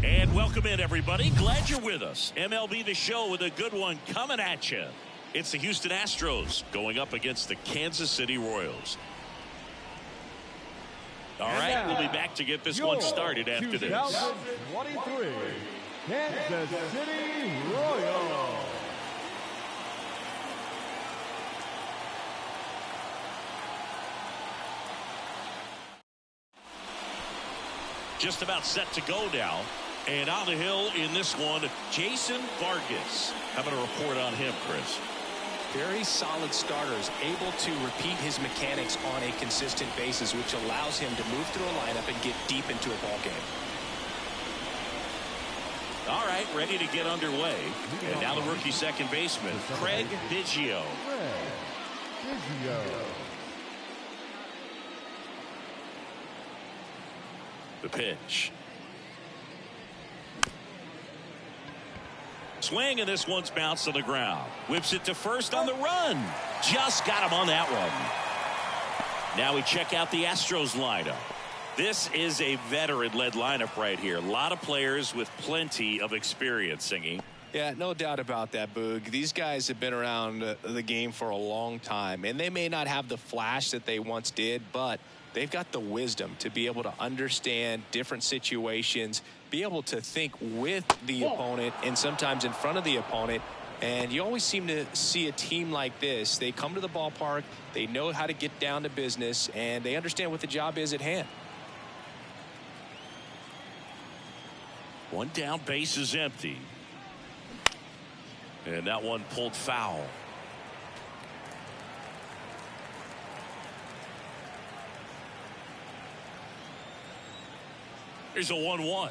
And welcome in, everybody. Glad you're with us. MLB The Show with a good one coming at you. It's the Houston Astros going up against the Kansas City Royals. All right, we'll be back to get this one started after this. 2023 Kansas City Royals. Just about set to go now. And on the hill in this one, Jason Vargas. How about a report on him, Chris? Very solid starters, able to repeat his mechanics on a consistent basis, which allows him to move through a lineup and get deep into a ball game. All right, ready to get underway. And now the rookie second baseman, Craig Biggio. The pitch. Swing, and this one's bounced to the ground. Whips it to first on the run. Just got him on that one. Now we check out the Astros lineup. This is a veteran-led lineup right here. A lot of players with plenty of experience, Singing. Yeah, no doubt about that, Boog. These guys have been around the game for a long time, and they may not have the flash that they once did, but they've got the wisdom to be able to understand different situations, be able to think with the opponent and sometimes in front of the opponent. And you always seem to see a team like this. They come to the ballpark, they know how to get down to business, and they understand what the job is at hand. One down, base is empty. And that one pulled foul. Here's a 1-1.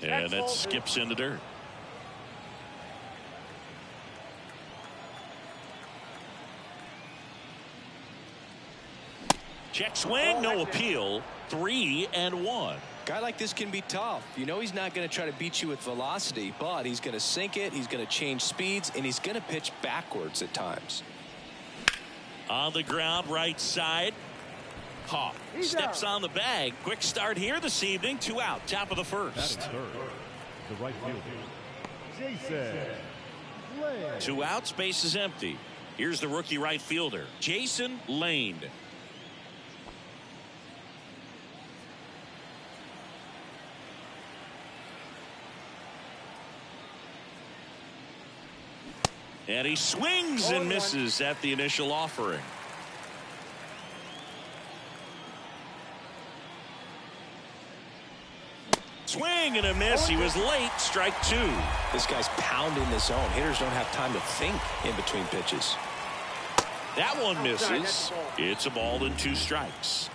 And that skips in the dirt. Check swing, no appeal. 3-1. Guy like this can be tough. You know he's not going to try to beat you with velocity, but he's going to sink it, he's going to change speeds, and he's going to pitch backwards at times. On the ground, right side. Hawk steps on the bag. Quick start here this evening. 2 out, top of the first. The right fielder, Jason Lane. 2 outs, base is empty. Here's the rookie right fielder, Jason Lane. And he swings and misses at the initial offering. Swing and a miss. He was late. Strike 2. This guy's pounding the zone. Hitters don't have time to think in between pitches. That one misses. It's a ball and 2 strikes.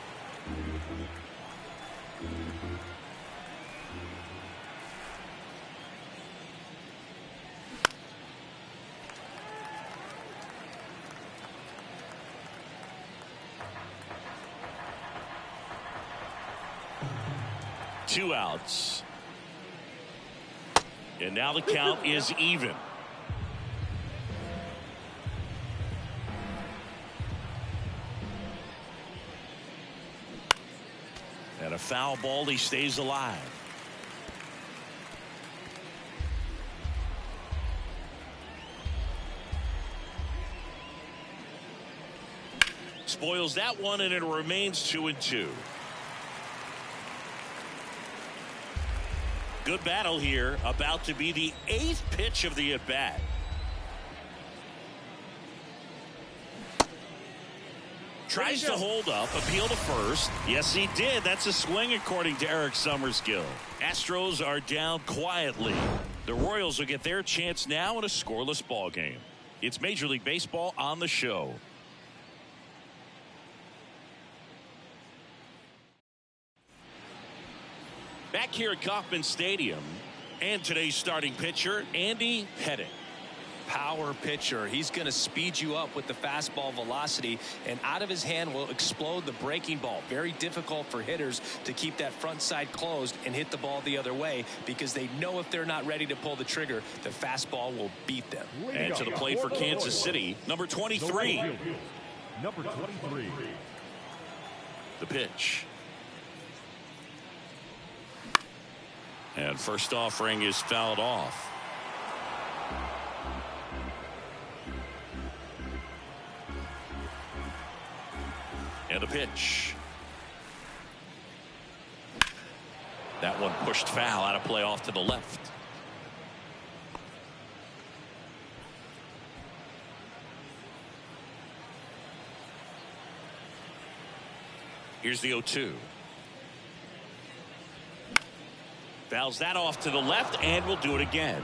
Two outs. And now the count is even. And a foul ball, he stays alive. Spoils that one, and it remains 2-2. Good battle here, about to be the 8th pitch of the at-bat. Tries to hold up, appeal to first. Yes, he did. That's a swing, according to Eric Summerskill. Astros are down quietly. The Royals will get their chance now in a scoreless ball game. It's Major League Baseball on the show. Back here at Kauffman Stadium, and today's starting pitcher, Andy Pettitte. Power pitcher. He's going to speed you up with the fastball velocity, and out of his hand will explode the breaking ball. Very difficult for hitters to keep that front side closed and hit the ball the other way, because they know if they're not ready to pull the trigger, the fastball will beat them. And to the plate for Kansas City, number 23. Number 23. The pitch. And first offering is fouled off. And a pitch. That one pushed foul, out of play off to the left. Here's the 0-2. Fouls that off to the left, and will do it again.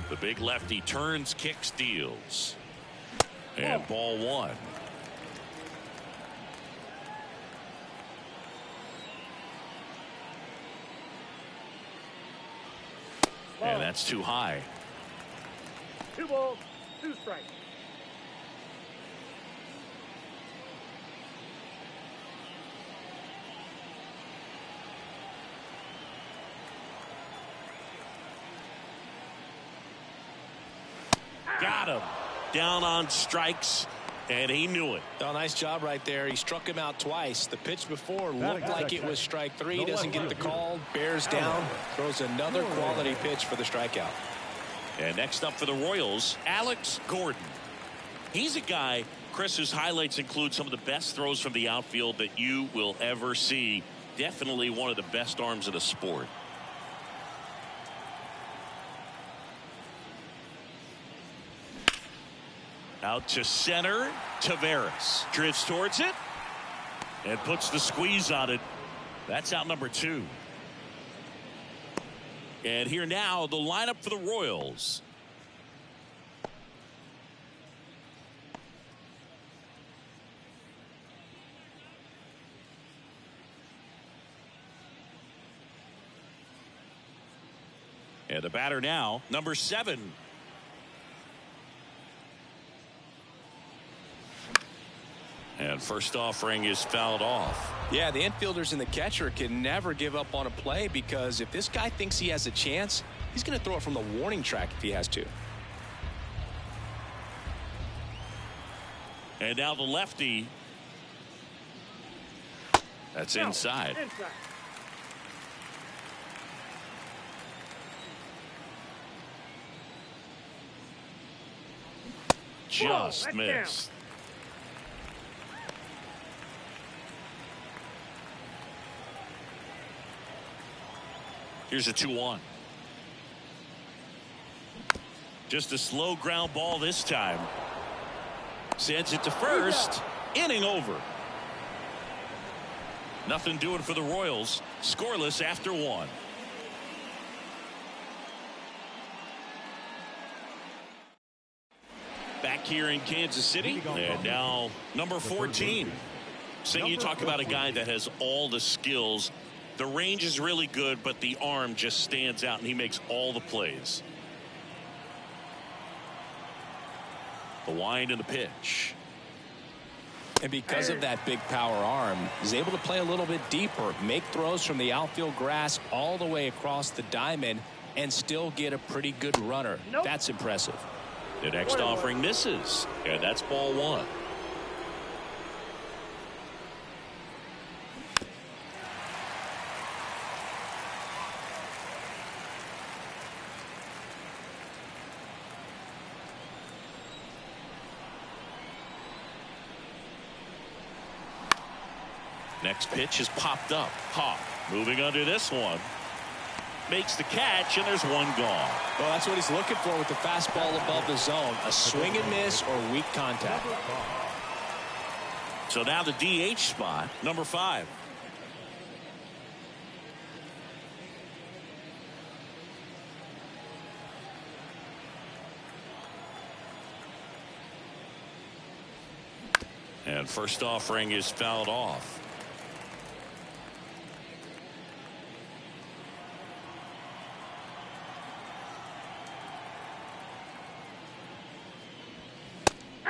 The big lefty turns, kicks, deals. And ball one. And that's too high. 2 balls, 2 strikes. Got him. Down on strikes, and he knew it. Oh, nice job right there. He struck him out twice. The pitch before looked like it was strike 3. Doesn't get the call. Bears down. Throws another quality pitch for the strikeout. And next up for the Royals, Alex Gordon. He's a guy, Chris, whose highlights include some of the best throws from the outfield that you will ever see. Definitely one of the best arms of the sport. Out to center. Taveras drifts towards it and puts the squeeze on it. That's out number 2. And here now, the lineup for the Royals. And the batter now, number 7. And first offering is fouled off. Yeah, the infielders and the catcher can never give up on a play, because if this guy thinks he has a chance, he's going to throw it from the warning track if he has to. And now the lefty. That's inside. Just missed. Here's a 2-1. Just a slow ground ball this time. Sends it to first. Inning over. Nothing doing for the Royals. Scoreless after 1. Back here in Kansas City. And now number 14. So you talk about a guy that has all the skills. The range is really good, but the arm just stands out, and he makes all the plays. The wind and the pitch. And because of that big power arm, he's able to play a little bit deeper, make throws from the outfield grass all the way across the diamond, and still get a pretty good runner. That's impressive. The next offering misses, and that's ball 1. Next pitch is popped up. Hawk moving under this one. Makes the catch, and there's one gone. Well, that's what he's looking for with the fastball above the zone. A swing and miss or weak contact. So now the DH spot, number 5. And first offering is fouled off.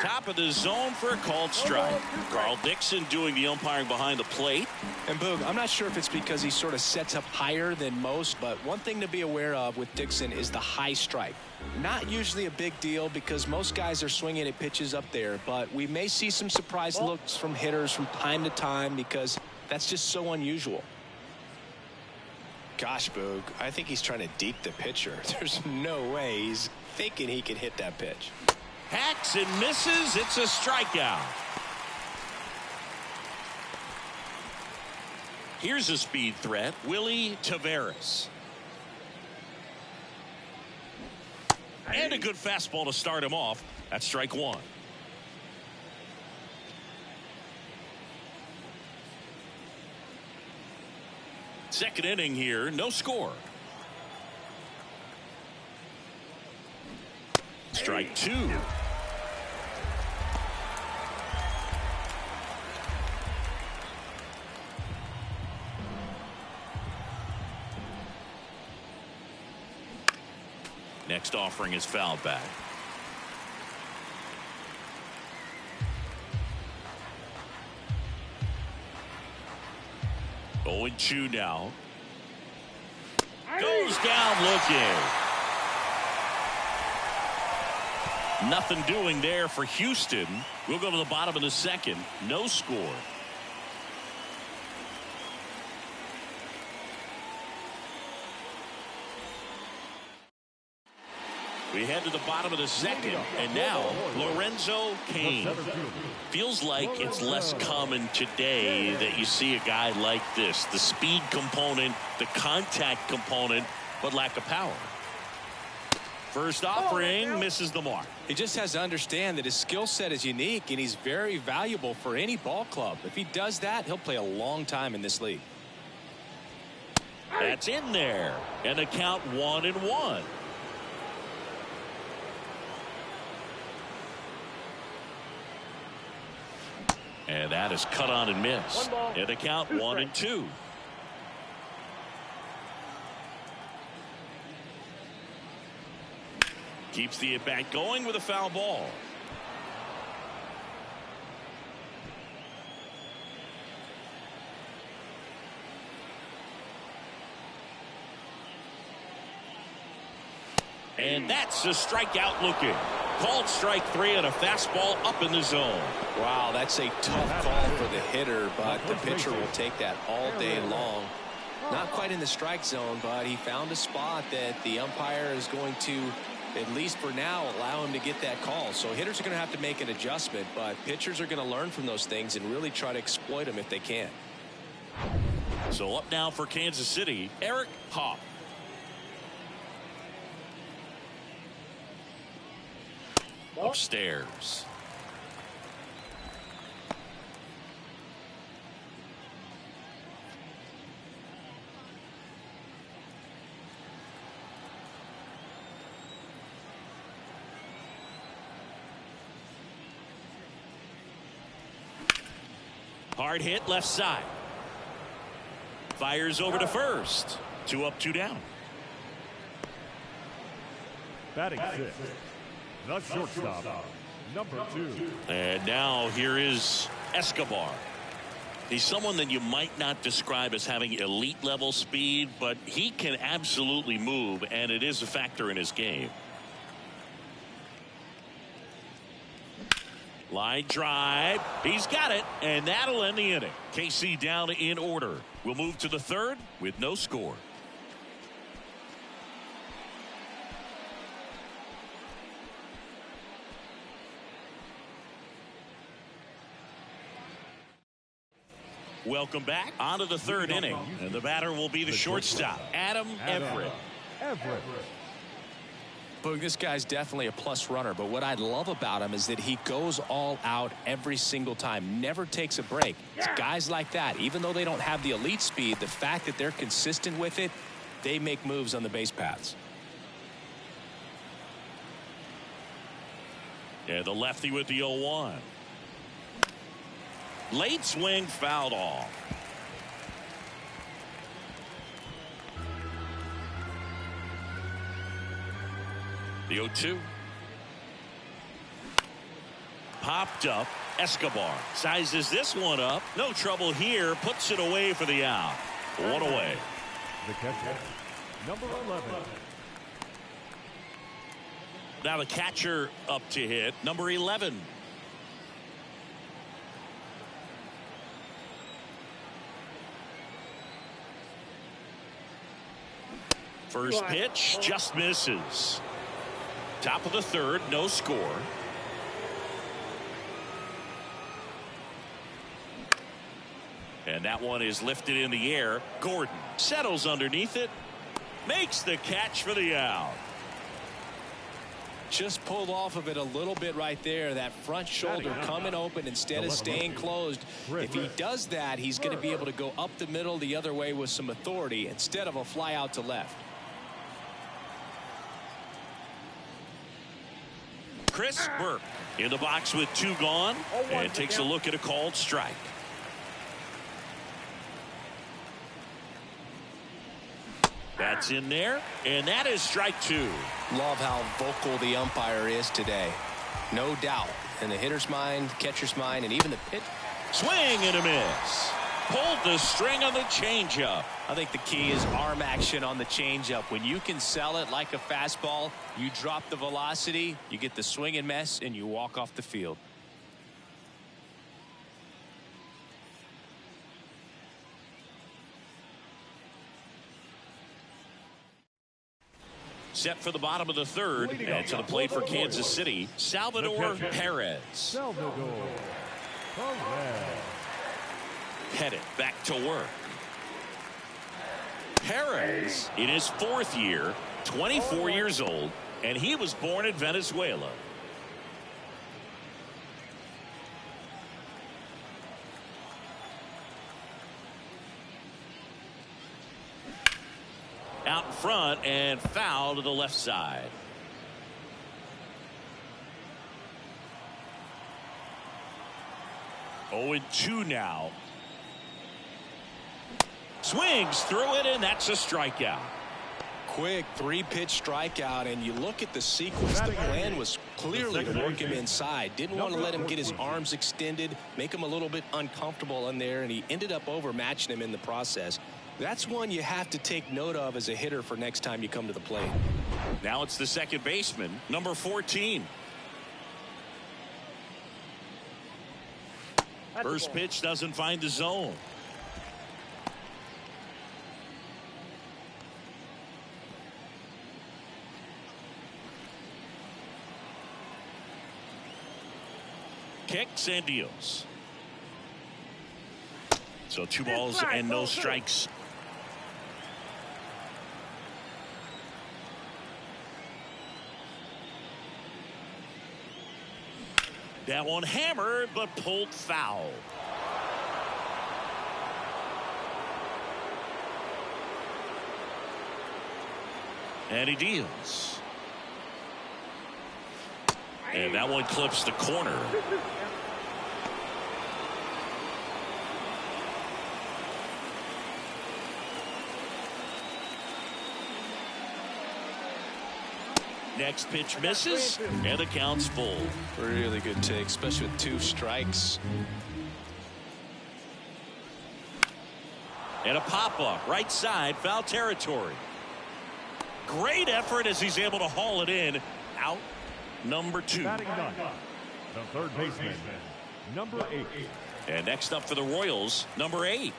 Top of the zone for a called strike. Carl Dixon doing the umpiring behind the plate. And Boog, I'm not sure if it's because he sort of sets up higher than most, but one thing to be aware of with Dixon is the high strike. Not usually a big deal because most guys are swinging at pitches up there, but we may see some surprise looks from hitters from time to time because that's just so unusual. Gosh, Boog, I think he's trying to deke the pitcher. There's no way he's thinking he can hit that pitch. Hacks and misses. It's a strikeout. Here's a speed threat, Willie Taveras. And a good fastball to start him off. That's strike one. Second inning here, no score. Strike two. Next offering is fouled back. Oh, 0-2 now. Goes down looking. Nothing doing there for Houston. We'll go to the bottom of the second. No score. We head to the bottom of the second, and now Lorenzo Cain. Feels like it's less common today that you see a guy like this. The speed component, the contact component, but lack of power. First offering misses the mark. He just has to understand that his skill set is unique, and he's very valuable for any ball club. If he does that, he'll play a long time in this league. That's in there, and the count 1-1. And that is cut on and missed. And the count 1-2. Keeps the at-bat going with a foul ball. And that's a strikeout looking. Called strike three on a fastball up in the zone. Wow, that's a tough call for the hitter, but the pitcher will take that all day long. Not quite in the strike zone, but he found a spot that the umpire is going to, at least for now, allow him to get that call. So hitters are going to have to make an adjustment, but pitchers are going to learn from those things and really try to exploit them if they can. So up now for Kansas City, Eric Hoff. Upstairs. Hard hit left side. Fires over to first. 2 up, 2 down. Batting sixth, the shortstop, number 2. And now here is Escobar. He's someone that you might not describe as having elite level speed, but he can absolutely move, and it is a factor in his game. Line drive. He's got it, and that'll end the inning. KC down in order. We'll move to the third with no score. Welcome back onto the third inning, and the batter will be the shortstop, Adam Everett. Boog, this guy's definitely a plus runner, but what I love about him is that he goes all out every single time, never takes a break. It's guys like that, even though they don't have the elite speed, the fact that they're consistent with it, they make moves on the base paths. And the lefty with the 0-1. Late swing fouled off. The 0-2. Popped up. Escobar sizes this one up. No trouble here. Puts it away for the out. One away. The catcher, number 11. Now the catcher up to hit, number 11. First pitch just misses. Top of the third, no score. And that one is lifted in the air. Gordon settles underneath it. Makes the catch for the out. Just pulled off of it a little bit right there. That front shoulder coming open instead of staying closed. If he does that, he's going to be able to go up the middle the other way with some authority instead of a fly out to left. Chris Burke in the box with 2 gone and takes a look at a called strike. That's in there, and that is strike 2. Love how vocal the umpire is today. No doubt. In the hitter's mind, catcher's mind, and even the pitch. Swing and a miss. Pulled the string on the changeup. I think the key is arm action on the changeup. When you can sell it like a fastball, you drop the velocity, you get the swing and miss, and you walk off the field. Set for the bottom of the third, and to the plate for Kansas City, Salvador Perez. Salvador Perez. Pettitte back to work. Perez in his 4th year, 24 years old, and he was born in Venezuela. Out in front and foul to the left side. Oh, 2 now. Swings through it, and that's a strikeout. Quick 3-pitch strikeout, and you look at the sequence. The plan was clearly to work him inside. Didn't want to let him get his arms extended, make him a little bit uncomfortable in there, and he ended up overmatching him in the process. That's one you have to take note of as a hitter for next time you come to the plate. Now it's the second baseman, number 14. First pitch doesn't find the zone. Kicks and deals. So 2 balls and no strikes. That one hammered but pulled foul. And he deals. And that one clips the corner. Next pitch misses, and the count's full. Really good take, especially with 2 strikes. And a pop-up, right side, foul territory. Great effort as he's able to haul it in. Out, number 2. Batting ninth, the third baseman, number 8. And next up for the Royals, number 8.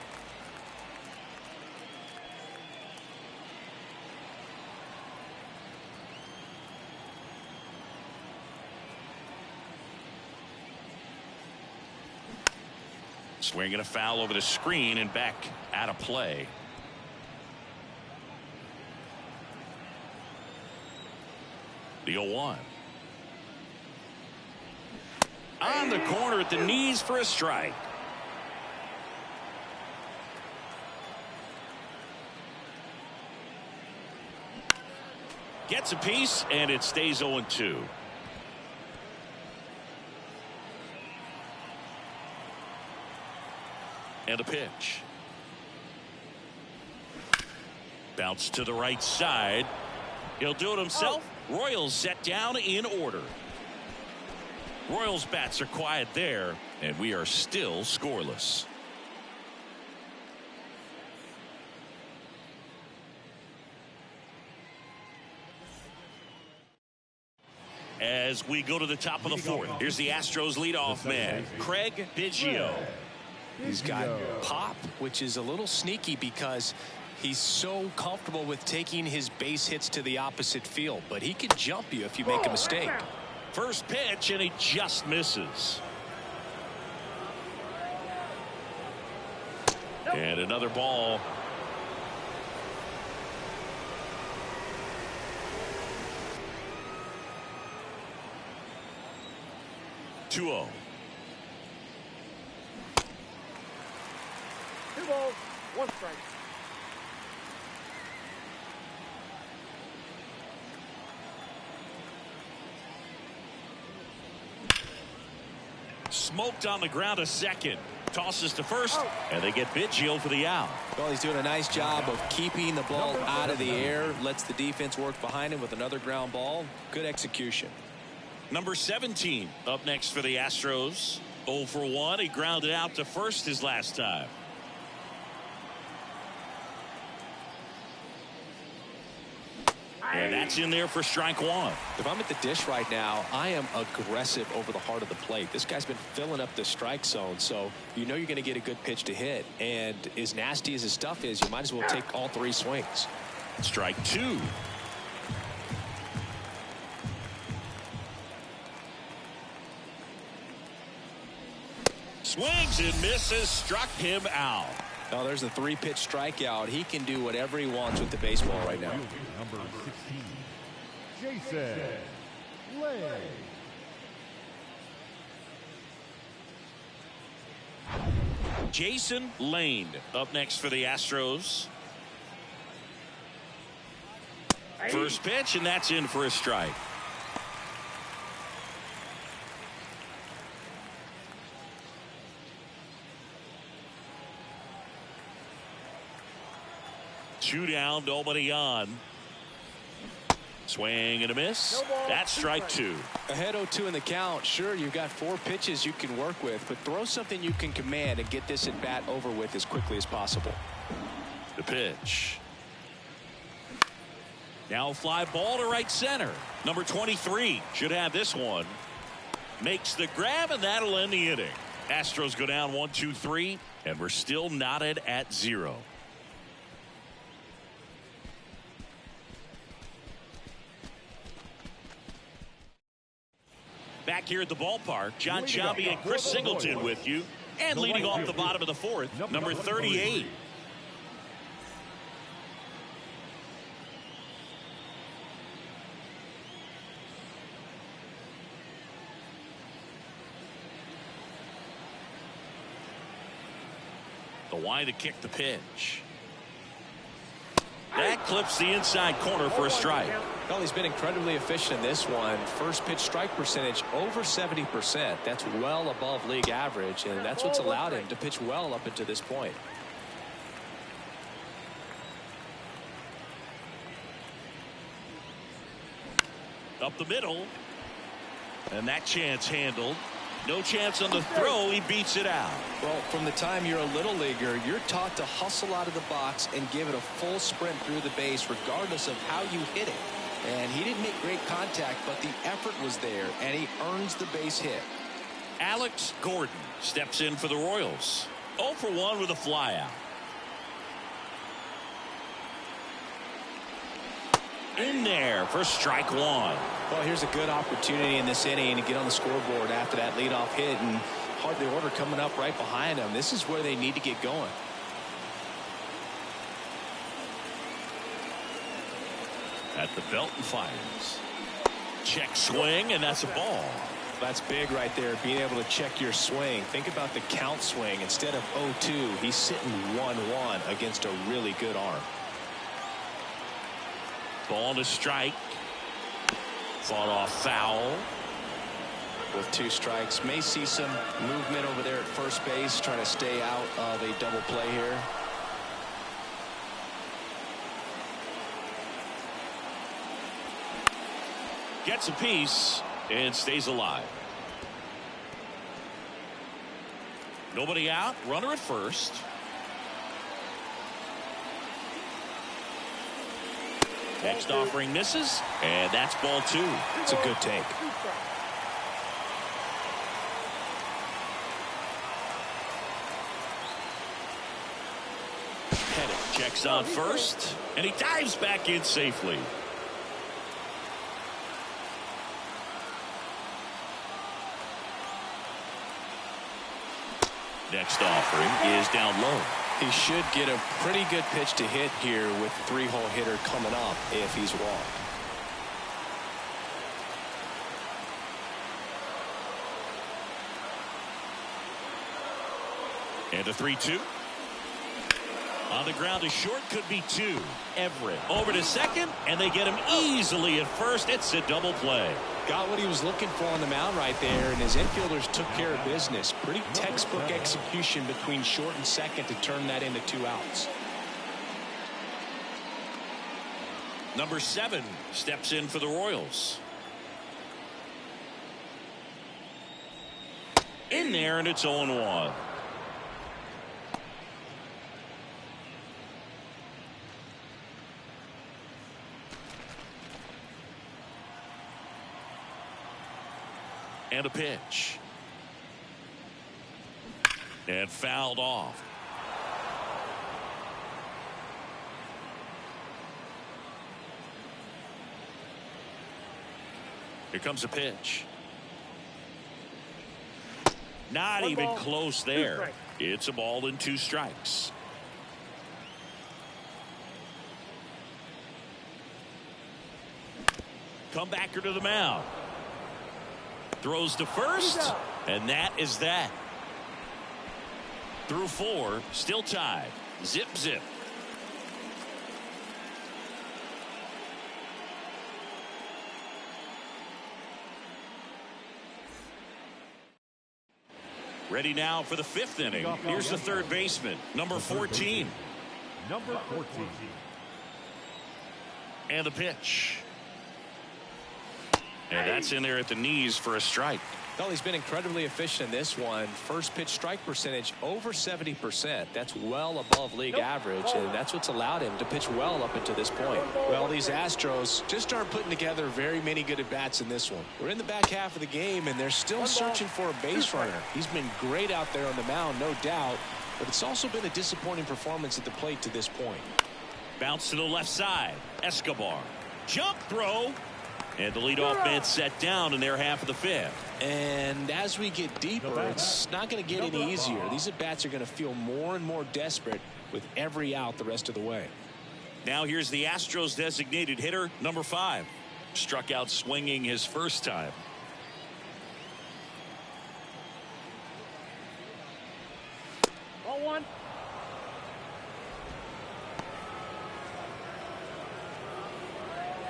Swinging a foul over the screen and back out of play. The 0-1. On the corner at the knees for a strike. Gets a piece, and it stays 0-2. And a pitch. Bounce to the right side. He'll do it himself. Royals set down in order. Royals bats are quiet there, and we are still scoreless. As we go to the top of the fourth, here's the Astros leadoff man, Craig Biggio. He's got pop, which is a little sneaky because he's so comfortable with taking his base hits to the opposite field, but he can jump you if you make a mistake. First pitch, and he just misses. And another ball. Two 0. 2 balls, 1 strike. Smoked on the ground a second. Tosses to first, and they get Biggio for the out. Well, he's doing a nice job of keeping the ball out of the air. Lets the defense work behind him with another ground ball. Good execution. Number 17 up next for the Astros. 0 for 1. He grounded out to first his last time. And that's in there for strike one. If I'm at the dish right now, I am aggressive over the heart of the plate. This guy's been filling up the strike zone, so you know you're going to get a good pitch to hit. And as nasty as his stuff is, you might as well take all 3 swings. Strike 2. Swings and misses, struck him out. Oh, there's a 3-pitch strikeout. He can do whatever he wants with the baseball right now. Number 16, Jason Lay. Jason Lane up next for the Astros. First pitch, and that's in for a strike. Two down, nobody on. Swing and a miss. That's strike 2. Ahead 0-2 in the count. Sure, you've got 4 pitches you can work with, but throw something you can command and get this at bat over with as quickly as possible. The pitch. Now fly ball to right center. Number 23 should have this one. Makes the grab, and that'll end the inning. Astros go down 1-2-3, and we're still knotted at 0. Back here at the ballpark, John Shelby and Chris Singleton with you. And leading off the bottom of the fourth, number 38. The wind to kick the pitch. That clips the inside corner for a strike. Well, he's been incredibly efficient in this one. First pitch strike percentage over 70%. That's well above league average, and that's what's allowed him to pitch well up until this point. Up the middle, and that chance handled. No chance on the throw. He beats it out. Well, from the time you're a little leaguer, you're taught to hustle out of the box and give it a full sprint through the base regardless of how you hit it. And he didn't make great contact, but the effort was there, and he earns the base hit. Alex Gordon steps in for the Royals. 0 for 1 with a flyout. In there for strike 1. Well, here's a good opportunity in this inning to get on the scoreboard after that leadoff hit, and hard the order coming up right behind them. This is where they need to get going. At the belt and fires. Check swing, and that's a ball. That's big right there, being able to check your swing. Think about the count swing. Instead of 0-2, he's sitting 1-1 against a really good arm. Ball to strike. Fought off foul. With 2 strikes, may see some movement over there at first base, trying to stay out of a double play here. Gets a piece and stays alive. Nobody out. Runner at first. Next offering misses, and that's ball 2. It's a good take. Pettitte checks on first, and he dives back in safely. Next offering is down low. He should get a pretty good pitch to hit here with 3-hole hitter coming up if he's walked. And a 3-2. On the ground is short, could be 2. Everett over to second, and they get him easily at first. It's a double play. Got what he was looking for on the mound right there, and his infielders took care of business. Pretty textbook execution between short and second to turn that into 2 outs. Number 7 steps in for the Royals. In there, and it's 0-1. And a pitch. And fouled off. Here comes a pitch. Not even close there. It's a ball and 2 strikes. Comebacker to the mound. Throws to first, and that is that. Through 4, still tied. Zip, zip. Ready now for the 5th inning. Here's the third baseman, number 14. Number 14. And the pitch. And that's in there at the knees for a strike. Well, he's been incredibly efficient in this one. First pitch strike percentage over 70%. That's well above league average, and that's what's allowed him to pitch well up until this point. Well, these Astros just aren't putting together very many good at-bats in this one. We're in the back half of the game, and they're still searching for a base runner. He's been great out there on the mound, no doubt, but it's also been a disappointing performance at the plate to this point. Bounce to the left side. Escobar. Jump throw. And the leadoff man set down in their half of the 5th. And as we get deeper, it's not going to get any easier. These at-bats are going to feel more and more desperate with every out the rest of the way. Now here's the Astros designated hitter, number 5. Struck out swinging his first time. Ball 1.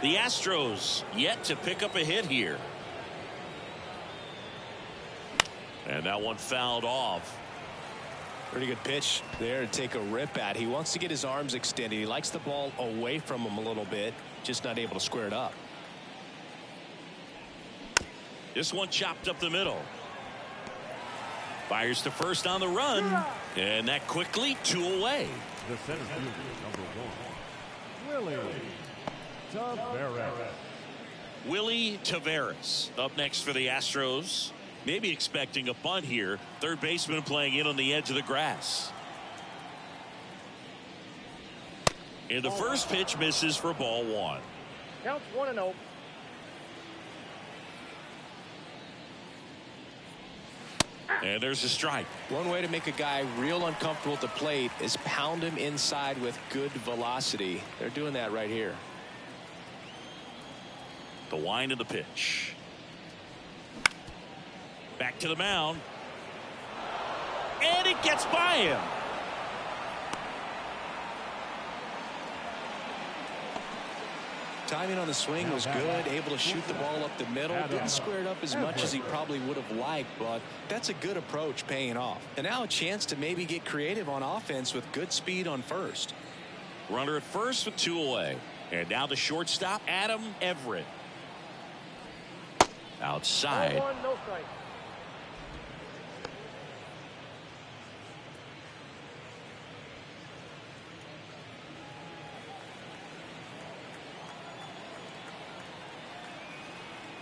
The Astros yet to pick up a hit here. And that one fouled off. Pretty good pitch there to take a rip at. He wants to get his arms extended. He likes the ball away from him a little bit, just not able to square it up. This one chopped up the middle. Fires to first on the run. And that quickly 2 away. The center fielder, number 1, Willie Taveras. Willie Taveras up next for the Astros. Maybe expecting a bunt here. Third baseman playing in on the edge of the grass. And the first pitch misses for ball 1. Counts 1-0. And there's a strike. One way to make a guy real uncomfortable at the plate is pound him inside with good velocity. They're doing that right here. The wind of the pitch. Back to the mound. And it gets by him. Timing on the swing was good, able to shoot the ball up the middle. Didn't square it up as much as he probably would have liked, but that's a good approach paying off. And now a chance to maybe get creative on offense with good speed on first. Runner at first with 2 away. And now the shortstop, Adam Everett. Outside. Ball 1, no strike.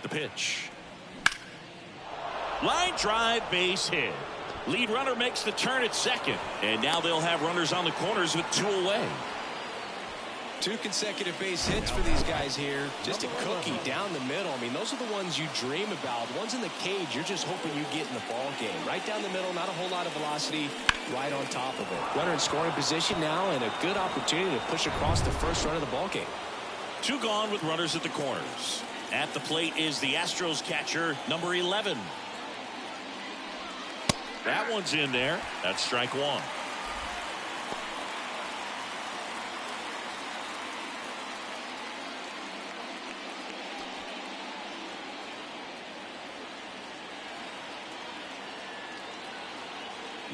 The pitch. Line drive, base hit. Lead runner makes the turn at second. And now they'll have runners on the corners with 2 away. 2 consecutive base hits for these guys here. Just a cookie down the middle. I mean, those are the ones you dream about. Ones in the cage, you're just hoping you get in the ball game. Right down the middle, not a whole lot of velocity, right on top of it. Runner in scoring position now, and a good opportunity to push across the first run of the ball game. 2 gone with runners at the corners. At the plate is the Astros catcher, number 11. That one's in there. That's strike 1.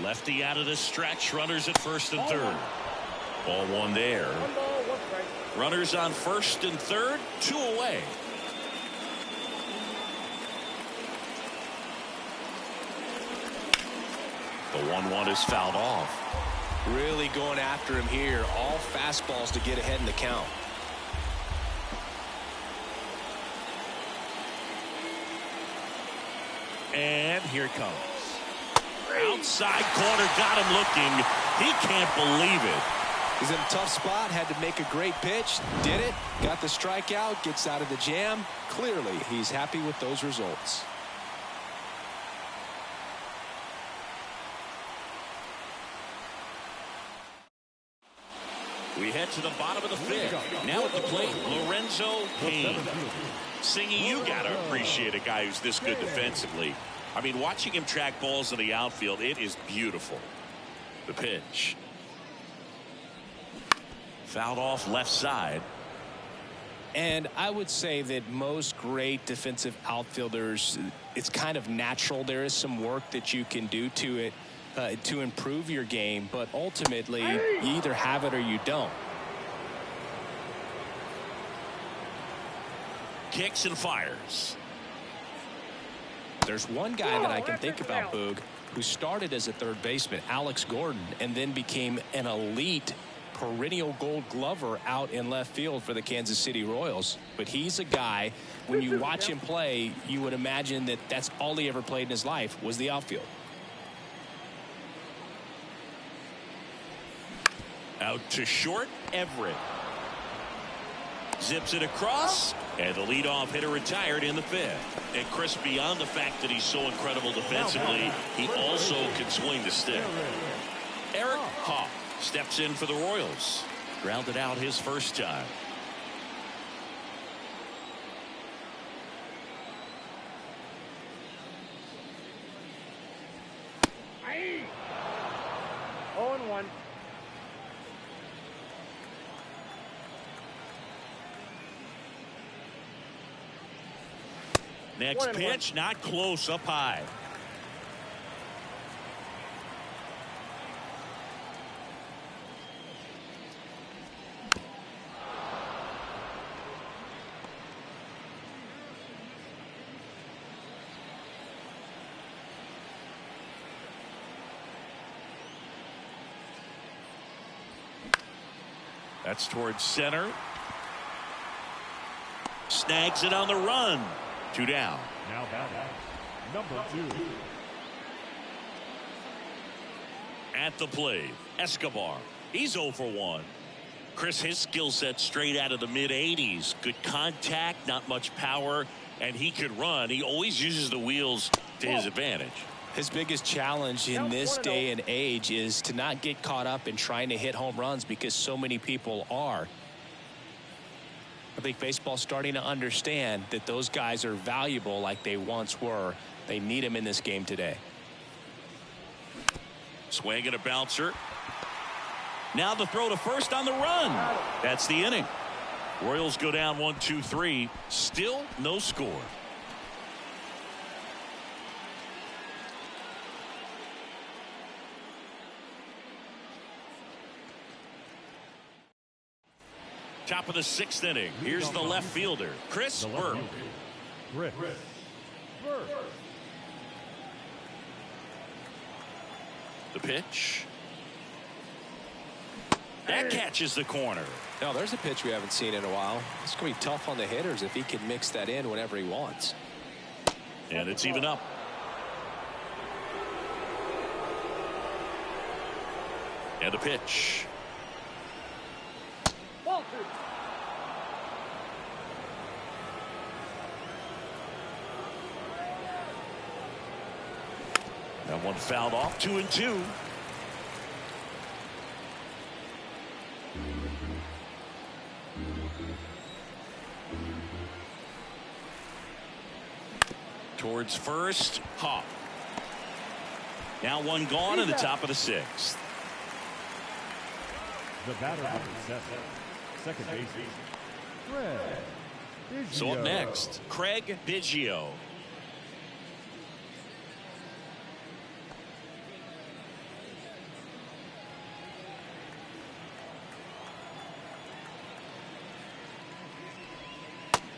Lefty out of the stretch. Runners at first and third. Ball 1 there. 1 ball, 1 strike. Runners on first and third. 2 away. The 1-1 is fouled off. Really going after him here. All fastballs to get ahead in the count. And here it comes. Outside corner, got him looking. He can't believe it. He's in a tough spot, had to make a great pitch, did it, got the strikeout, gets out of the jam. Clearly, he's happy with those results. We head to the bottom of the 5th. Now at the plate, Lorenzo Cain. Singy, you got to appreciate a guy who's this good defensively. I mean, watching him track balls in the outfield, it is beautiful. The pitch. Fouled off left side. And I would say that most great defensive outfielders, it's kind of natural. There is some work that you can do to it to improve your game, but ultimately you either have it or you don't. Kicks and fires. There's one guy that I can think about, Boog, who started as a third baseman, Alex Gordon, and then became an elite perennial gold glover out in left field for the Kansas City Royals. But he's a guy, when you watch him play, you would imagine that that's all he ever played in his life was the outfield. Out to short, Everett. Zips it across, and the leadoff hitter retired in the 5th. And Chris, beyond the fact that he's so incredible defensively, he also can swing the stick. Eric Hawk steps in for the Royals. Grounded out his first time. Aye. 0-1. Next pitch, not close, up high. That's towards center. Snags it on the run. 2 down. Now batting, number 2. At the plate, Escobar. He's 0 for 1. Chris, his skill set straight out of the mid-80s. Good contact, not much power, and he could run. He always uses the wheels to his advantage. His biggest challenge in this day and age is to not get caught up in trying to hit home runs because so many people are. I think baseball's starting to understand that those guys are valuable like they once were. They need them in this game today. Swing and a bouncer. Now the throw to first on the run. That's the inning. Royals go down 1-2-3. Still no score. Top of the 6th inning. Here's the left fielder, Chris Berkman. The pitch. That catches the corner. Now there's a pitch we haven't seen in a while. It's going to be tough on the hitters if he can mix that in whenever he wants. And it's even up. And the pitch. Ball 2. That one fouled off. 2-2. Towards first, Hawk. Now one gone in the top of the 6th. The batter number 7, second baseman, Craig Biggio. So up next, Craig Biggio.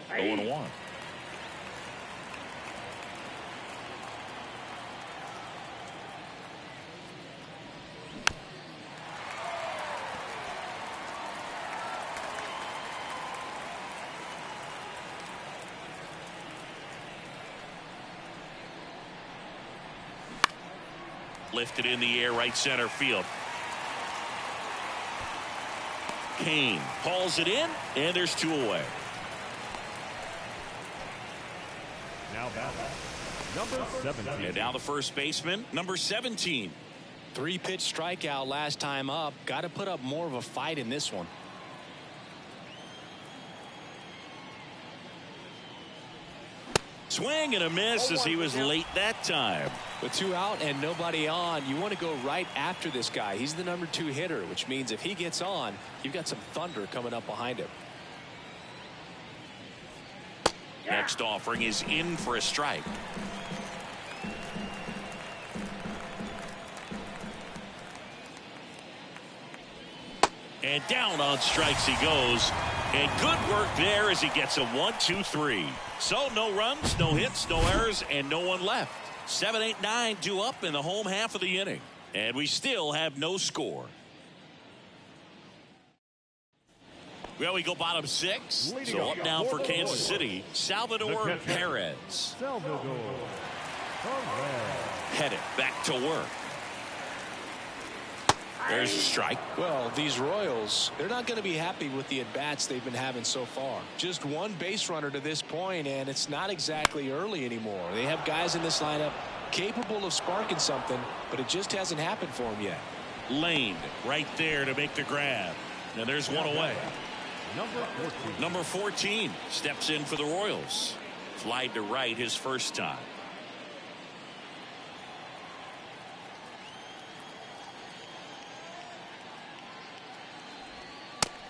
Hey. 0-1. Lifted in the air, right center field. Kane hauls it in, and there's 2 away. Now batting, number 17. And now the first baseman, number 17. 3-pitch strikeout last time up. Got to put up more of a fight in this one. Swing and a miss as he was late that time. With 2 out and nobody on, you want to go right after this guy. He's the number 2 hitter, which means if he gets on, you've got some thunder coming up behind him. Next offering is in for a strike. And down on strikes he goes. And good work there as he gets a 1-2-3. So no runs, no hits, no errors, and no one left. 7, 8, 9 due up in the home half of the inning. And we still have no score. Well, we go bottom 6. Leading So up up now for the Kansas Royals, City, Salvador the catcher, Perez. Salvador Perez. Pettitte back to work. There's a strike. Well, these Royals, they're not going to be happy with the at-bats they've been having so far. Just one base runner to this point, and it's not exactly early anymore. They have guys in this lineup capable of sparking something, but it just hasn't happened for them yet. Lane right there to make the grab. And there's one away. Number 14 steps in for the Royals. Flied to right his first time.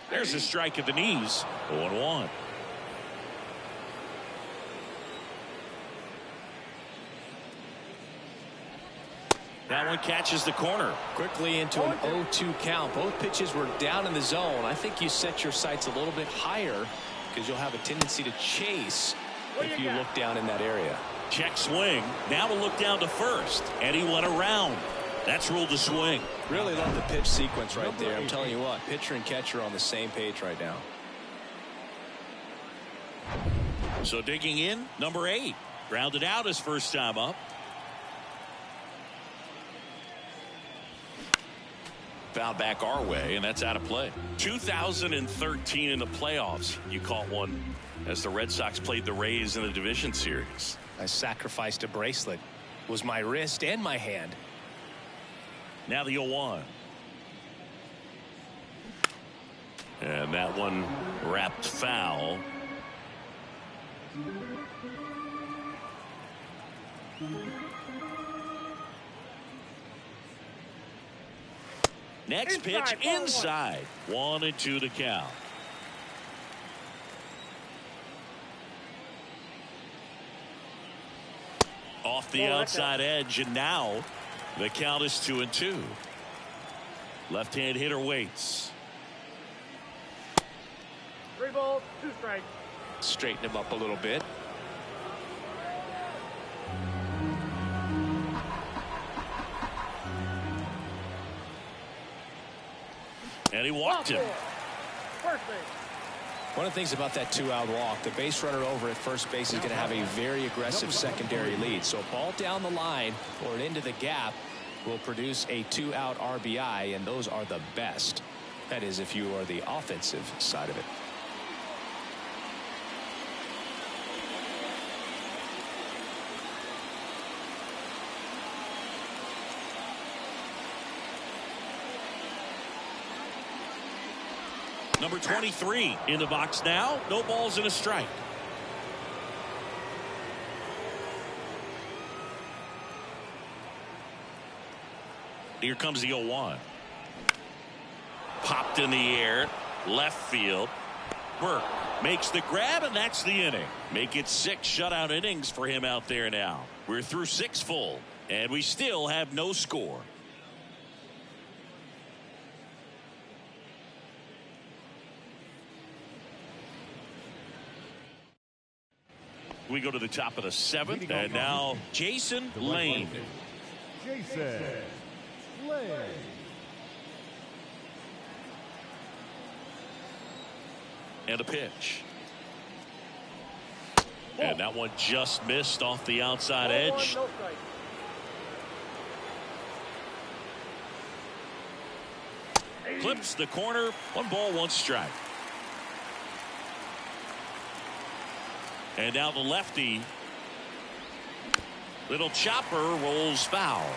There's a strike at the knees. 0-1. That one catches the corner. Quickly into an 0-2 count. Both pitches were down in the zone. I think you set your sights a little bit higher because you'll have a tendency to chase if you look down in that area. Check swing. Now a look down to first. And he went around. That's ruled a swing. Really love the pitch sequence right there. I'm telling you what, pitcher and catcher are on the same page right now. So digging in, number 8. Grounded out his first time up. Foul back our way, and that's out of play. 2013 in the playoffs, you caught one as the Red Sox played the Rays in the division series. I sacrificed a bracelet. It was my wrist and my hand. Now the 0-1. And that one wrapped foul. Next pitch inside. 1-2 to count. Off the outside edge, and now the count is 2-2. Left-hand hitter waits. 3 balls, 2 strikes. Straighten him up a little bit. And he walked him. First base. One of the things about that 2-out walk, the base runner over at first base is going to have a very aggressive secondary lead. So a ball down the line or into the gap will produce a 2-out RBI, and those are the best. That is, if you are the offensive side of it. Number 23 in the box now. No balls and a strike. Here comes the 0-1. Popped in the air. Left field. Burke makes the grab, and that's the inning. Make it 6 shutout innings for him out there now. We're through 6 full, and we still have no score. We go to the top of the 7th, and now Jason Lane. Jason Lane. And a pitch. And that one just missed off the outside edge. No strike. Clips the corner. 1 ball, 1 strike. And now the lefty. Little chopper rolls foul.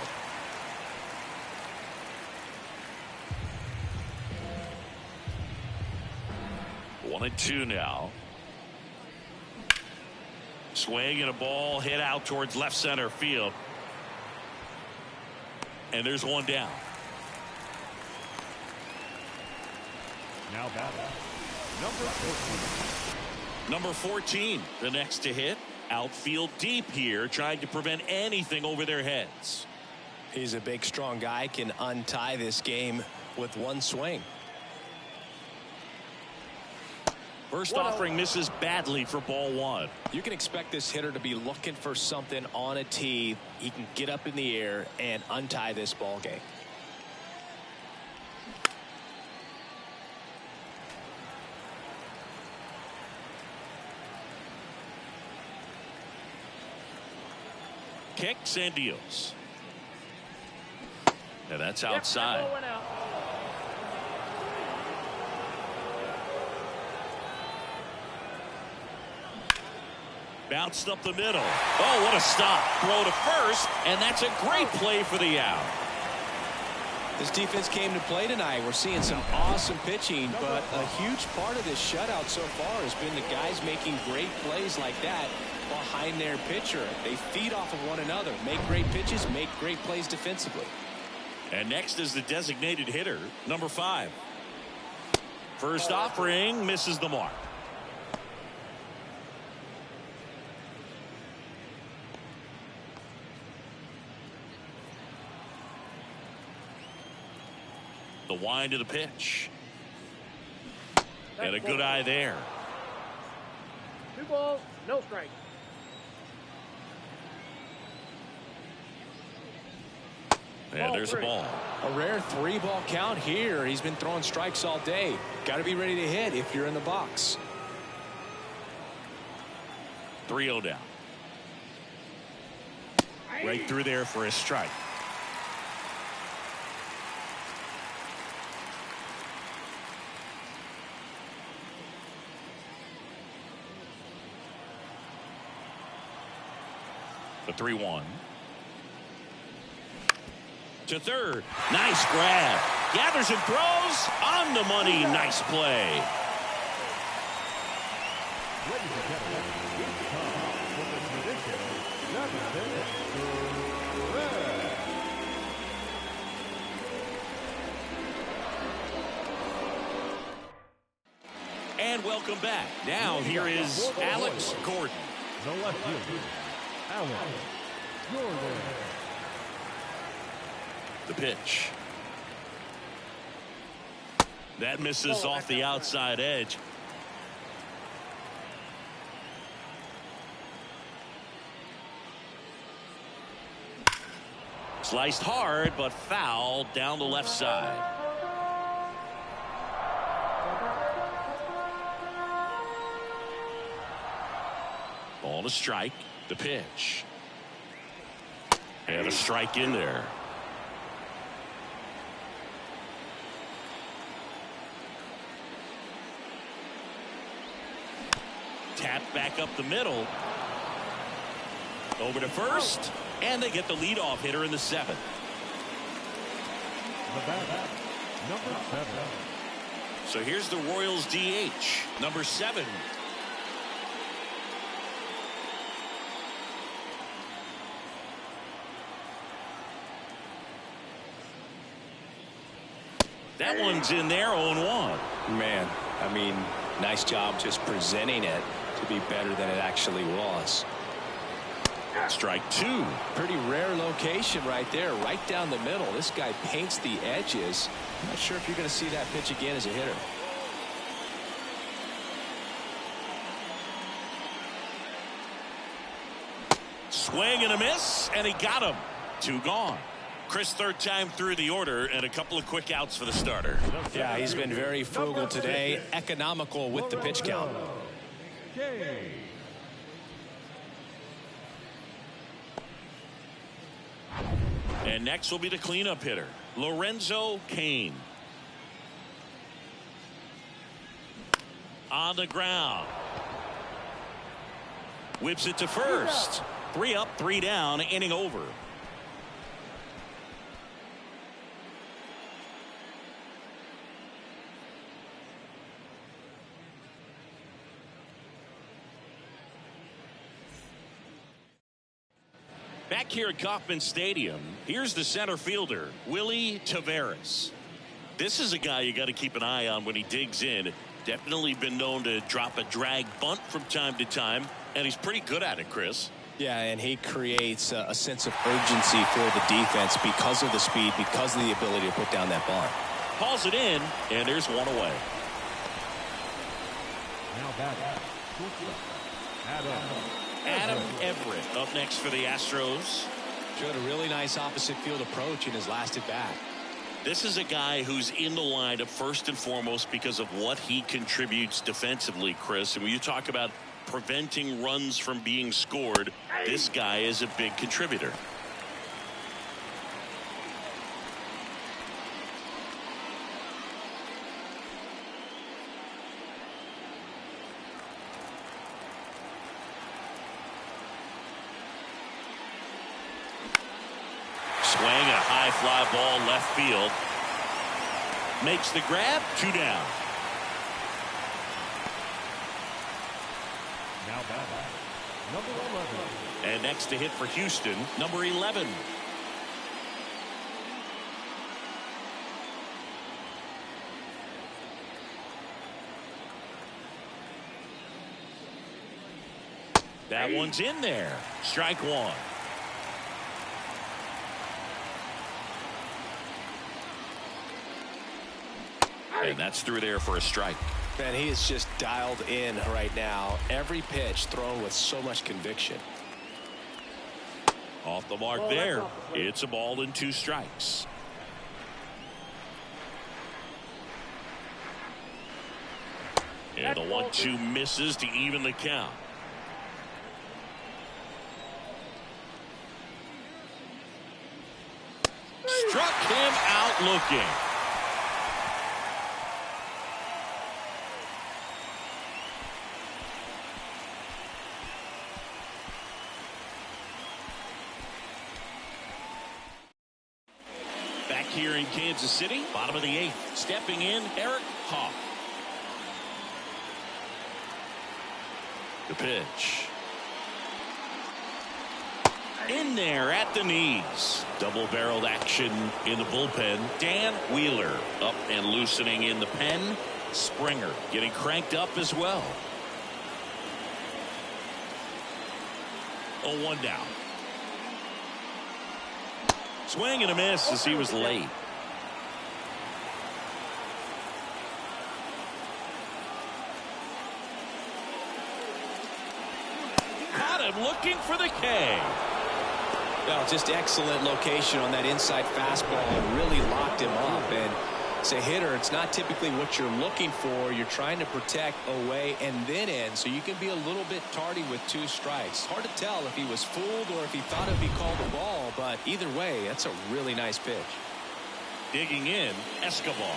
One and 2 now. Swing and a ball hit out towards left center field. And there's 1 down. Now batting, number 14. Number 14, the next to hit. Outfield deep here, trying to prevent anything over their heads. He's a big, strong guy, can untie this game with 1 swing. First offering misses badly for ball 1. You can expect this hitter to be looking for something on a tee. He can get up in the air and untie this ball game. Kicks and deals. And that's outside. Bounced up the middle. Oh, what a stop. Throw to first, and that's a great play for the out. This defense came to play tonight. We're seeing some awesome pitching, but a huge part of this shutout so far has been the guys making great plays like that behind their pitcher. They feed off of one another, make great pitches, make great plays defensively. And next is the designated hitter, number 5. First offering misses the mark. The wind of the pitch. And a good eye there. 2 balls, no strike. And there's a ball. A rare 3-ball count here. He's been throwing strikes all day. Got to be ready to hit if you're in the box. 3-0 down. Right through there for a strike. The 3-1. To third. Nice grab. Gathers and throws on the money. Nice play. Ladies and gentlemen, it's time for the traditional And welcome back. Now here is Alex Gordon. The left fielder, Alex Gordon. The pitch. That misses off the outside edge. Sliced hard, but foul down the left side. Called a strike. The pitch. And a strike in there. Tap back up the middle. Over to first. And they get the leadoff hitter in the 7th. The batter, number 7. So here's the Royals DH, number 7. That one's in there, 0-1. Man, I mean, nice job just presenting it to be better than it actually was. Strike 2. Pretty rare location right there, right down the middle. This guy paints the edges. Not sure if you're going to see that pitch again as a hitter. Swing and a miss, and he got him. 2 gone. Chris, 3rd time through the order, and a couple of quick outs for the starter. Yeah, he's been very frugal today, economical with the pitch count. And next will be the cleanup hitter, Lorenzo Cain. On the ground. Whips it to first. 3 up, 3 down, inning over. Back here at Kauffman Stadium, here's the center fielder, Willie Taveras. This is a guy you got to keep an eye on when he digs in. Definitely been known to drop a drag bunt from time to time, and he's pretty good at it, Chris. Yeah, and he creates a sense of urgency for the defense because of the speed, because of the ability to put down that bunt. Hauls it in, and there's one away. Now back, Adam Everett up next for the Astros. Showed a really nice opposite field approach in his last at bat. This is a guy who's in the lineup first and foremost because of what he contributes defensively, Chris. And when you talk about preventing runs from being scored, this guy is a big contributor. Swing, a high fly ball left field. Makes the grab, 2 down. Now back, number 11. And next to hit for Houston, number 11. That one's in there. Strike 1. And that's through there for a strike. Man, he is just dialed in right now. Every pitch thrown with so much conviction. Off the mark there. It's a ball and 2 strikes. And the 1-2 misses to even the count. Struck him out looking. Back here in Kansas City, bottom of the 8th, stepping in, Eric Hawk. The pitch. In there at the knees. Double-barreled action in the bullpen. Dan Wheeler up and loosening in the pen. Springer getting cranked up as well. 0-1 down. Swing and a miss as he was late. Caught him looking for the K. Well, just excellent location on that inside fastball and really locked him up. And As a hitter, it's not typically what you're looking for. You're trying to protect away and then in, so you can be a little bit tardy with 2 strikes. Hard to tell if he was fooled or if he thought it'd be called a ball, but either way, that's a really nice pitch. Digging in, Escobar.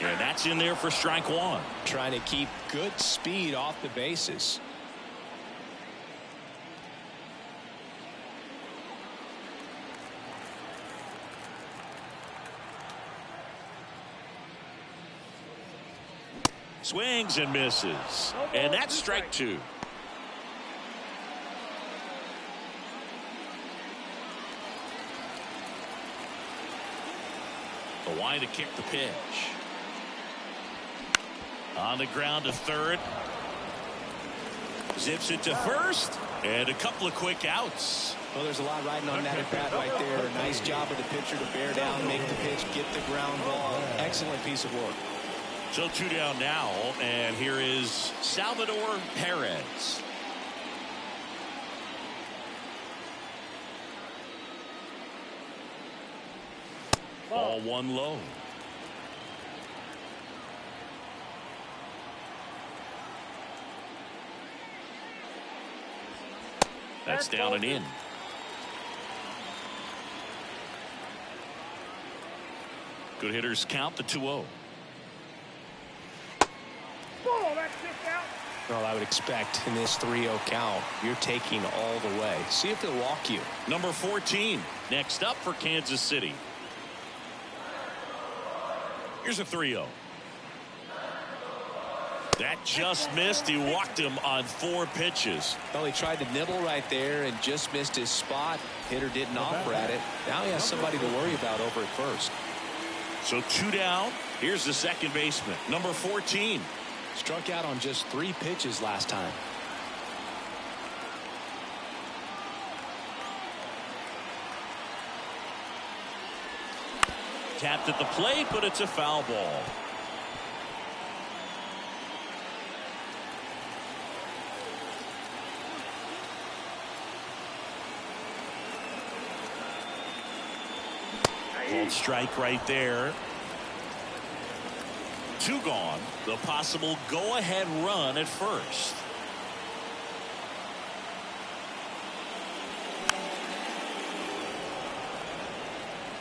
And that's in there for strike 1. Trying to keep good speed off the bases. Swings and misses. And that's strike 2. The line to kick the pitch. On the ground to third. Zips it to first. And a couple of quick outs. Well, there's a lot riding on that at bat right there. Nice job of the pitcher to bear down, make the pitch, get the ground ball. Excellent piece of work. So 2 down now, and here is Salvador Perez. Ball 1 low. That's down and in. Good hitters count the 2-0. Well, I would expect in this 3-0 count, you're taking all the way. See if they'll walk you. Number 14 next up for Kansas City. Here's a 3-0. That just missed. He walked him on 4 pitches. Well, he tried to nibble right there and just missed his spot. Hitter didn't offer at it. Now he has somebody to worry about over at first. So 2 down. Here's the second baseman, number 14. Struck out on just 3 pitches last time. Tapped at the plate, but it's a foul ball. Called strike right there. 2 gone. The possible go-ahead run at first.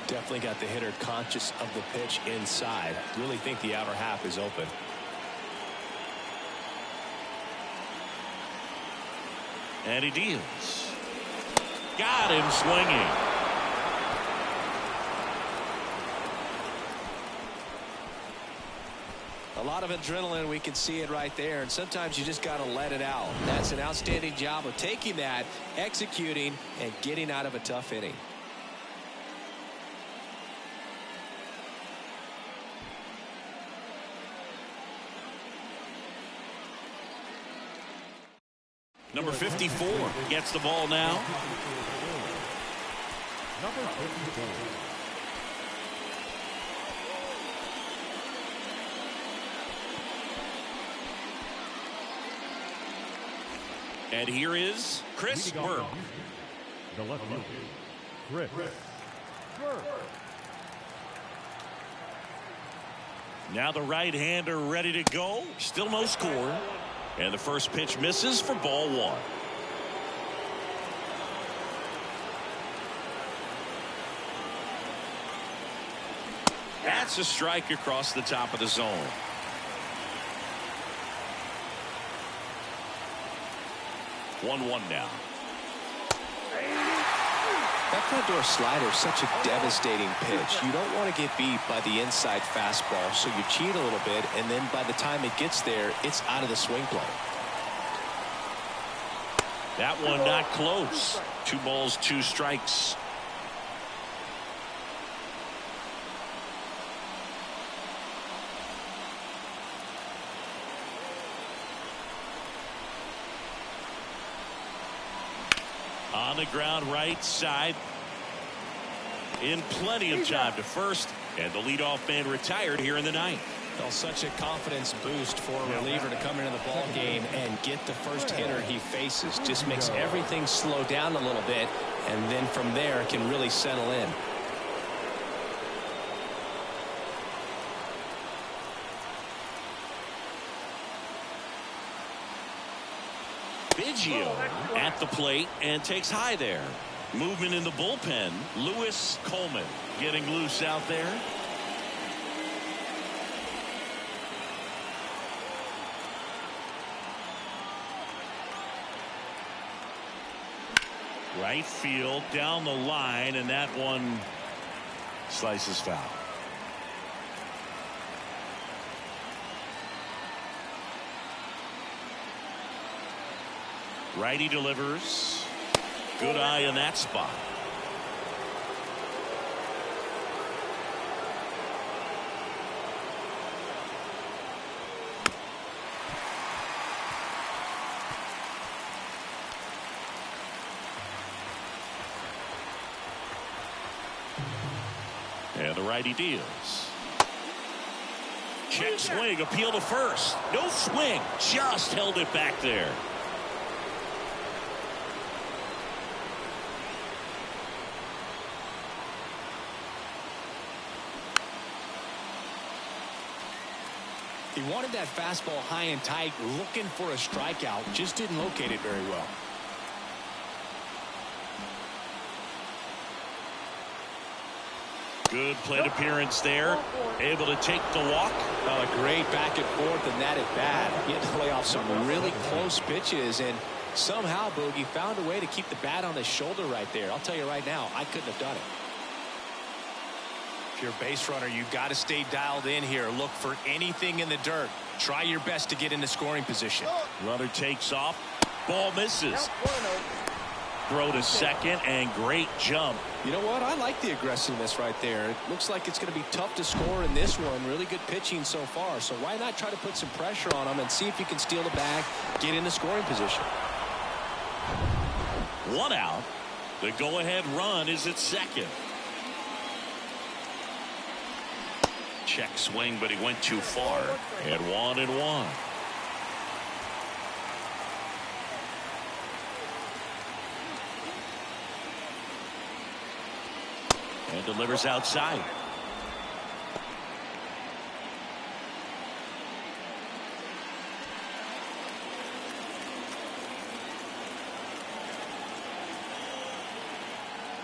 Definitely got the hitter conscious of the pitch inside. Really think the outer half is open. And he deals. Got him swinging. A lot of adrenaline, we can see it right there, and sometimes you just got to let it out. That's an outstanding job of taking that, executing, and getting out of a tough inning. Number 54 gets the ball now. Number 54. And here is Chris Berg. The left fielder, Chris Berg. Now the right-hander ready to go. Still no score. And the first pitch misses for ball 1. That's a strike across the top of the zone. One now. That front door slider is such a devastating pitch. You don't want to get beat by the inside fastball, so you cheat a little bit, and then by the time it gets there, it's out of the swing plane. That one not close. 2 balls, 2 strikes. On the ground right side. In plenty of time to first. And the leadoff man retired here in the 9th. Well, such a confidence boost for a reliever to come into the ball game and get the first hitter he faces. Just makes everything slow down a little bit, and then from there can really settle in. Biggio at the plate and takes high there. Movement in the bullpen. Lewis Coleman getting loose out there. Right field down the line, and that one slices foul. Righty delivers. Good eye in that spot. And the righty deals. Check swing, appeal to first. No swing, just held it back there. He wanted that fastball high and tight, looking for a strikeout. Just didn't locate it very well. Good plate appearance there. Able to take the walk. A great back and forth, and that at bat. He had to play off some really close pitches, and somehow Boogie found a way to keep the bat on his shoulder right there. I'll tell you right now, I couldn't have done it. If you're a base runner, you've got to stay dialed in here. Look for anything in the dirt. Try your best to get into scoring position. Runner takes off. Ball misses. Throw to second, and great jump. You know what? I like the aggressiveness right there. It looks like it's going to be tough to score in this one. Really good pitching so far. So why not try to put some pressure on him and see if you can steal the bag, get into scoring position. One out. The go-ahead run is at second. Check swing, but he went too far. And 1-1. And delivers outside.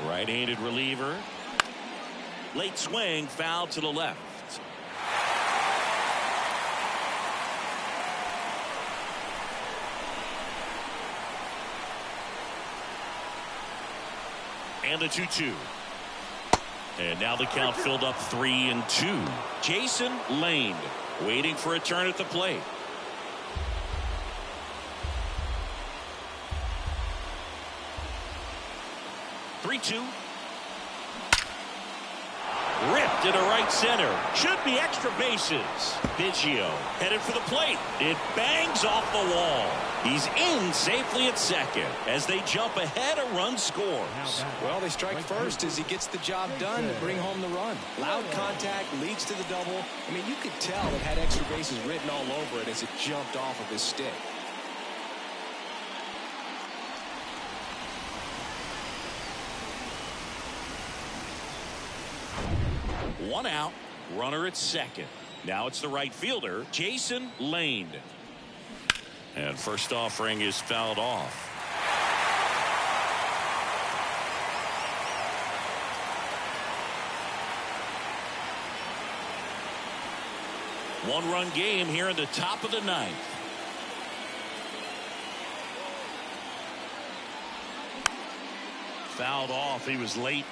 Right-handed reliever. Late swing, foul to the left. And the 2-2. And now the count filled up 3-2. Jason Lane waiting for a turn at the plate. Ripped into right center. Should be extra bases. Biggio headed for the plate. It bangs off the wall. He's in safely at second. As they jump ahead, a run scores. Well, they strike first as he gets the job done to bring home the run. Loud contact leads to the double. I mean, you could tell it had extra bases written all over it as it jumped off of his stick. One out, runner at second. Now it's the right fielder, Jason Lane. And first offering is fouled off. One-run game here in the top of the ninth. Fouled off. He was late.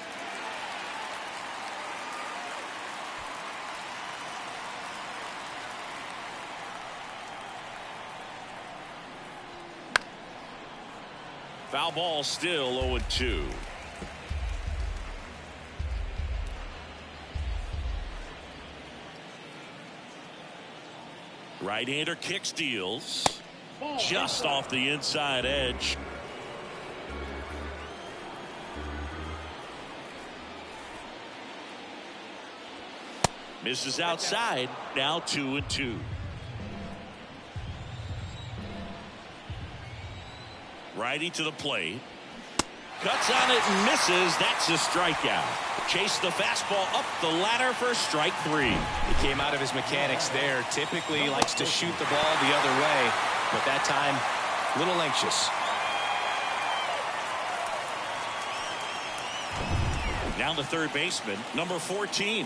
Foul ball, still 0-2. Right-hander kick steals. Just off the inside edge. Misses outside. Now 2-2. Righty to the plate. Cuts on it and misses. That's a strikeout. Chased the fastball up the ladder for strike three. He came out of his mechanics there. Typically likes to shoot the ball the other way, but that time A little anxious. Now the third baseman, number 14.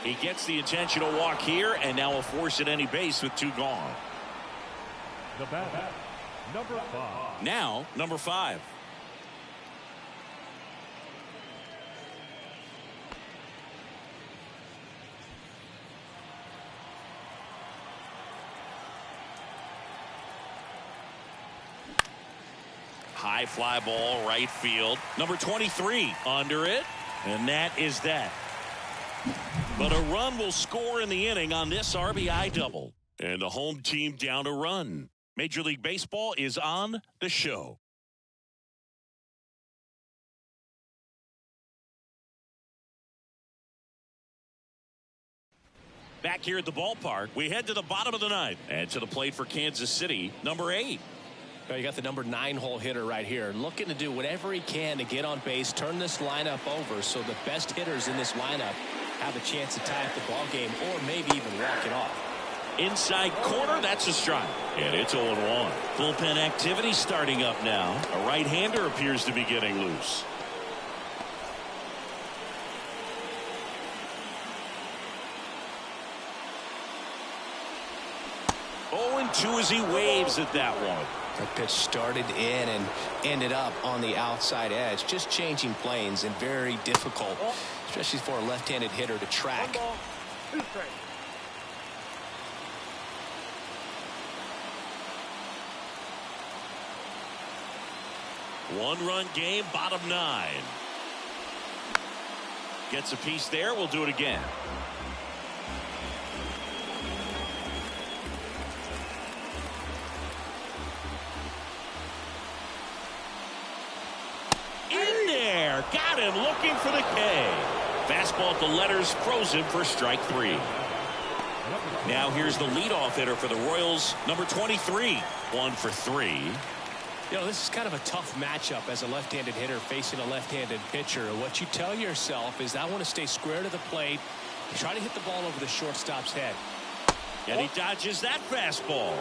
He gets the intentional walk here, and now will force at any base with 2 gone. The batter, number 5. Now, number 5. High fly ball, right field. Number 23 under it, and that is that. But a run will score in the inning on this RBI double. And the home team down a run. Major League Baseball is on the show. Back here at the ballpark, we head to the bottom of the ninth. And to the plate for Kansas City, number 8. You got the number 9 hole hitter right here, looking to do whatever he can to get on base, turn this lineup over so the best hitters in this lineup have a chance to tie up the ball game or maybe even walk it off. Inside corner, that's a strike. And it's 0-1. Bullpen activity starting up now. A right-hander appears to be getting loose. 0-2 as he waves at that one. That pitch started in and ended up on the outside edge, just changing planes and very difficult, especially for a left-handed hitter to track. 1 ball, 2 strikes. One-run game, bottom 9. Gets a piece there. We'll do it again. In there. Got him looking for the K. Fastball at the letters, frozen for strike 3. Now here's the leadoff hitter for the Royals, number 23. 1 for 3. You know, this is kind of a tough matchup as a left-handed hitter facing a left-handed pitcher. What you tell yourself is, I want to stay square to the plate, try to hit the ball over the shortstop's head. And he dodges that fastball.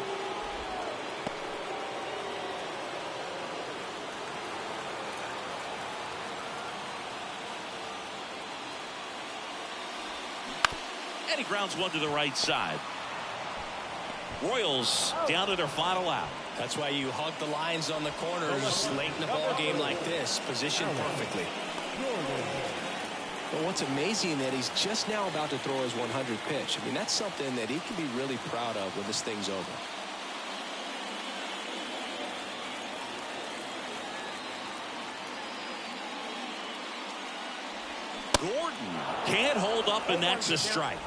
And he grounds one to the right side. Royals down to their final out. That's why you hug the lines on the corners late in the ball game like this, positioned perfectly. But what's amazing that he's just now about to throw his 100th pitch. I mean, that's something that he can be really proud of when this thing's over. Gordon can't hold up, and that's a strike.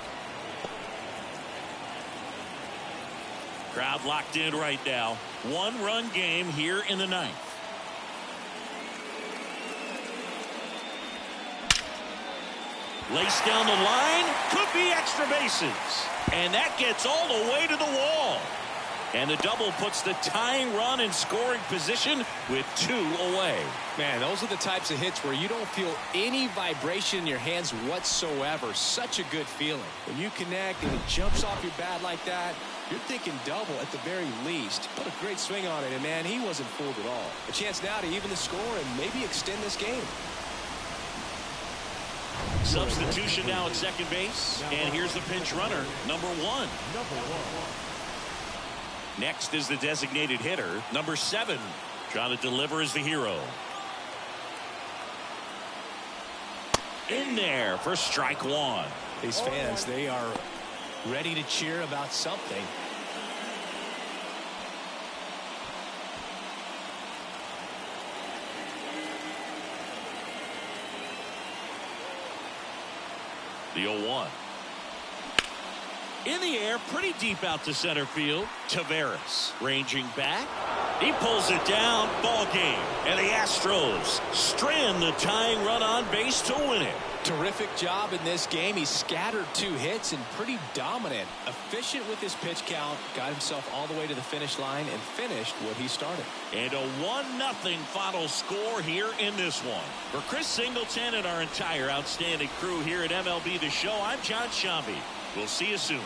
Crowd locked in right now. 1-run game here in the 9th. Laced down the line, could be extra bases. And that gets all the way to the wall. And the double puts the tying run in scoring position with 2 away. Man, those are the types of hits where you don't feel any vibration in your hands whatsoever. Such a good feeling. When you connect and it jumps off your bat like that, you're thinking double at the very least. What a great swing on it, and man, he wasn't fooled at all. A chance now to even the score and maybe extend this game. Substitution now at second base. And here's the pinch runner, number 1. Next is the designated hitter, number 7. Trying to deliver as the hero. In there for strike 1. These fans, they are ready to cheer about something. The 0-1. In the air, pretty deep out to center field. Taveras ranging back. He pulls it down. Ball game. And the Astros strand the tying run on base to win it. Terrific job in this game. He scattered 2 hits and pretty dominant. Efficient with his pitch count. Got himself all the way to the finish line and finished what he started. And a 1-0 final score here in this one. For Chris Singleton and our entire outstanding crew here at MLB The Show, I'm John Shambi. We'll see you soon.